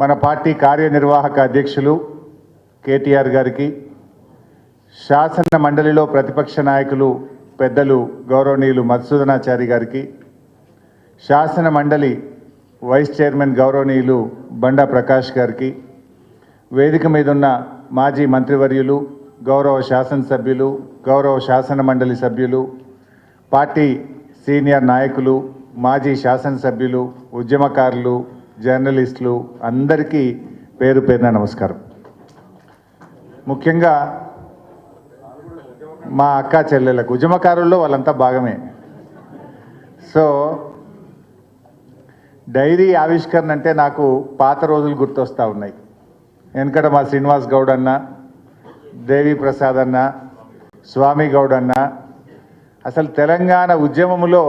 మన పార్టీ కార్యనిర్వాహక అధ్యక్షులు కేటీఆర్ గారికి, శాసన మండలిలో ప్రతిపక్ష నాయకులు పెద్దలు గౌరవనీయులు మధుసూదనాచారి గారికి, శాసన మండలి వైస్ చైర్మన్ గౌరవనీయులు బండా ప్రకాష్ గారికి, వేదిక మీద ఉన్న మాజీ మంత్రివర్యులు, గౌరవ శాసనసభ్యులు, గౌరవ శాసన మండలి సభ్యులు, పార్టీ సీనియర్ నాయకులు, మాజీ శాసనసభ్యులు, ఉద్యమకారులు, జర్నలిస్టులు అందరికీ పేరు పేరున నమస్కారం. ముఖ్యంగా మా అక్క చెల్లెళ్ళకు, ఉద్యమకారుల్లో వాళ్ళంతా భాగమే. సో డైరీ ఆవిష్కరణ అంటే నాకు పాత రోజులు గుర్తొస్తూ ఉన్నాయి. వెనకట మా శ్రీనివాస్ గౌడ్ అన్న, దేవి ప్రసాద్ అన్న, స్వామి గౌడ్ అన్న, అసలు తెలంగాణ ఉద్యమంలో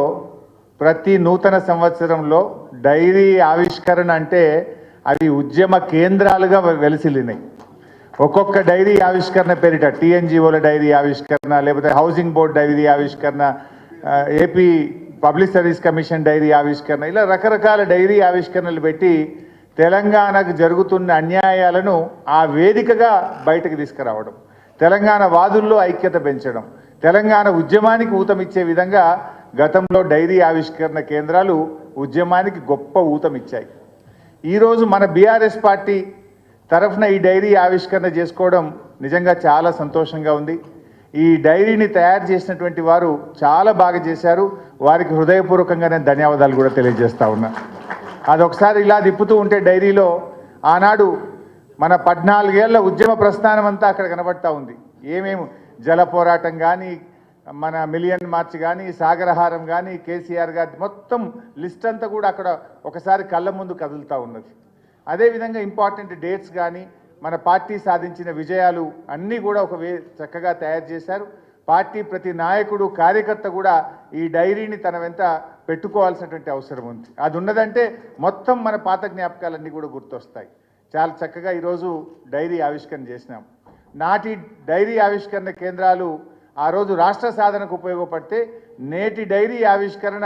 ప్రతి నూతన సంవత్సరంలో డైరీ ఆవిష్కరణ అంటే అవి ఉద్యమ కేంద్రాలుగా వెలిసిల్లినాయి. ఒక్కొక్క డైరీ ఆవిష్కరణ పేరిట టీఎన్జిఓల డైరీ ఆవిష్కరణ, లేకపోతే హౌసింగ్ బోర్డ్ డైరీ ఆవిష్కరణ, AP public service commission diary ఆవిష్కరణ, ఇలా రకరకాల డైరీ ఆవిష్కరణలు పెట్టి తెలంగాణకు జరుగుతున్న అన్యాయాలను ఆ వేదికగా బయటకు తీసుకురావడం, తెలంగాణ వాదుల్లో ఐక్యత పెంచడం, తెలంగాణ ఉద్యమానికి ఊతమిచ్చే విధంగా గతంలో డైరీ ఆవిష్కరణ కేంద్రాలు ఉద్యమానికి గొప్ప ఊతమిచ్చాయి. ఈరోజు మన బీఆర్ఎస్ పార్టీ తరఫున ఈ డైరీ ఆవిష్కరణ చేసుకోవడం నిజంగా చాలా సంతోషంగా ఉంది. ఈ డైరీని తయారు చేసినటువంటి వారు చాలా బాగా చేశారు. వారికి హృదయపూర్వకంగా నేను ధన్యవాదాలు కూడా తెలియజేస్తా ఉన్నా. అదొకసారి ఇలా తిప్పుతూ ఉంటే డైరీలో ఆనాడు మన 14 ఏళ్ల ఉద్యమ ప్రస్థానం అంతా అక్కడ కనబడతా ఉంది. ఏమేమి జల పోరాటం కానీ, మన మిలియన్ మార్చ్ కానీ, సాగరహారం కానీ, కేసీఆర్ గారి మొత్తం లిస్ట్ అంతా కూడా అక్కడ ఒకసారి కళ్ళ ముందు కదులుతూ ఉన్నది. అదేవిధంగా ఇంపార్టెంట్ డేట్స్ కానీ, మన పార్టీ సాధించిన విజయాలు అన్నీ కూడా చక్కగా తయారు చేశారు. పార్టీ ప్రతి నాయకుడు, కార్యకర్త కూడా ఈ డైరీని తన వెంట పెట్టుకోవాల్సినటువంటి అవసరం ఉంది. అది ఉన్నదంటే మొత్తం మన పాత జ్ఞాపకాలన్నీ కూడా గుర్తొస్తాయి. చాలా చక్కగా ఈరోజు డైరీ ఆవిష్కరణ చేసినాం. నాటి డైరీ ఆవిష్కరణ కేంద్రాలు ఆ రోజు రాష్ట్ర సాధనకు ఉపయోగపడితే, నేటి డైరీ ఆవిష్కరణ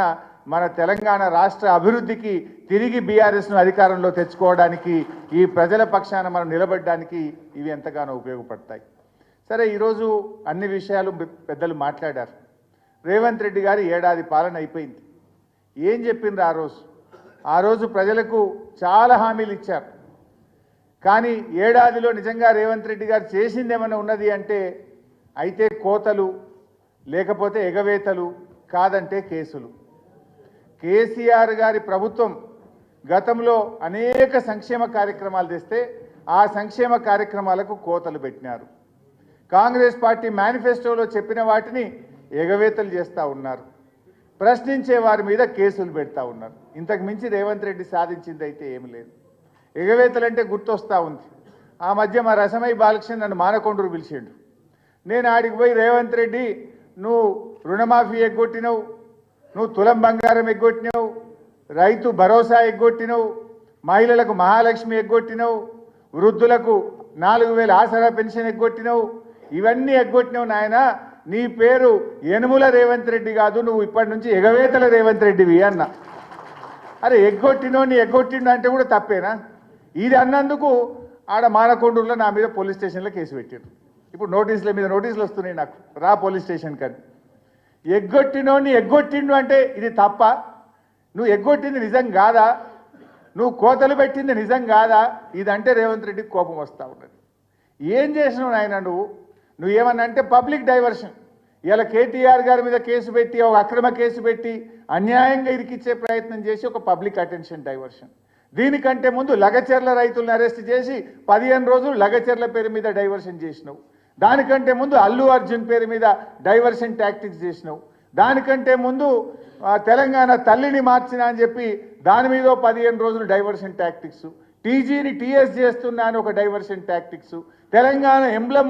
మన తెలంగాణ రాష్ట్ర అభివృద్ధికి, తిరిగి బీఆర్ఎస్ను అధికారంలో తెచ్చుకోవడానికి, ఈ ప్రజల పక్షాన మనం నిలబడడానికి ఇవి ఎంతగానో ఉపయోగపడతాయి. సరే, ఈరోజు అన్ని విషయాలు పెద్దలు మాట్లాడారు. రేవంత్ రెడ్డి గారి ఏడాది పాలన అయిపోయింది. ఏం చెప్పిండ్రు ఆ రోజు ప్రజలకు చాలా హామీలు ఇచ్చారు. కానీ ఏడాదిలో నిజంగా రేవంత్ రెడ్డి గారు చేసింది ఏమైనా ఉన్నది అంటే అయితే కోతలు, లేకపోతే ఎగవేతలు, కాదంటే కేసులు. కేసీఆర్ గారి ప్రభుత్వం గతంలో అనేక సంక్షేమ కార్యక్రమాలు తెస్తే ఆ సంక్షేమ కార్యక్రమాలకు కోతలు పెట్టినారు. కాంగ్రెస్ పార్టీ మేనిఫెస్టోలో చెప్పిన వాటిని ఎగవేతలు చేస్తూ ఉన్నారు. ప్రశ్నించే వారి మీద కేసులు పెడతా ఉన్నారు. ఇంతకు మించి రేవంత్ రెడ్డి సాధించింది అయితే ఏమి లేదు. ఎగవేతలంటే గుర్తొస్తూ ఉంది. ఆ మధ్య మా రసమై బాలకృష్ణ నన్ను మానకొండూరు పిలిచిండు. నేను ఆడికి పోయి, రేవంత్ రెడ్డి నువ్వు రుణమాఫీ ఎగ్గొట్టినవు, నువ్వు తులం బంగారం ఎగ్గొట్టినవు, రైతు భరోసా ఎగ్గొట్టినవు, మహిళలకు మహాలక్ష్మి ఎగ్గొట్టినవు, వృద్ధులకు 4000 ఆసరా పెన్షన్ ఎగ్గొట్టినవు, ఇవన్నీ ఎగ్గొట్టినవు నాయన. నీ పేరు యనుముల రేవంత్ రెడ్డి కాదు, నువ్వు ఇప్పటి నుంచి ఎగవేతల రేవంత్ రెడ్డివి అన్న. అరే, ఎగ్గొట్టిండు అంటే కూడా తప్పేనా? ఇది అన్నందుకు ఆడ మానకొండూరులో నా మీద పోలీస్ స్టేషన్లో కేసు పెట్టారు. ఇప్పుడు నోటీసుల మీద నోటీసులు వస్తున్నాయి నాకు, రా పోలీస్ స్టేషన్ కానీ. ఎగ్గొట్టిండు అంటే ఇది తప్ప? నువ్వు ఎగ్గొట్టింది నిజం కాదా? నువ్వు కోతలు పెట్టింది నిజం కాదా? ఇదంటే రేవంత్ రెడ్డికి కోపం వస్తూ ఉన్నది. ఏం చేసినావు నాయన నువ్వేమన్నా అంటే పబ్లిక్ డైవర్షన్. ఇలా కేటీఆర్ గారి మీద కేసు పెట్టి, ఒక అక్రమ కేసు పెట్టి అన్యాయంగా ఇరికిచ్చే ప్రయత్నం చేసి ఒక పబ్లిక్ అటెన్షన్ డైవర్షన్. దీనికంటే ముందు లగచెర్ల రైతులను అరెస్ట్ చేసి 15 రోజులు లగచెర్ల పేరు మీద డైవర్షన్ చేసినావు. దానికంటే ముందు అల్లు అర్జున్ పేరు మీద డైవర్షన్ టాక్టిక్స్ చేసినావు. దానికంటే ముందు తెలంగాణ తల్లిని మార్చినా అని చెప్పి దాని మీద 15 రోజులు డైవర్షన్ టాక్టిక్స్. టీజీని టీఎస్ చేస్తున్నా అని ఒక డైవర్షన్ టాక్టిక్స్. తెలంగాణ ఎంబ్లం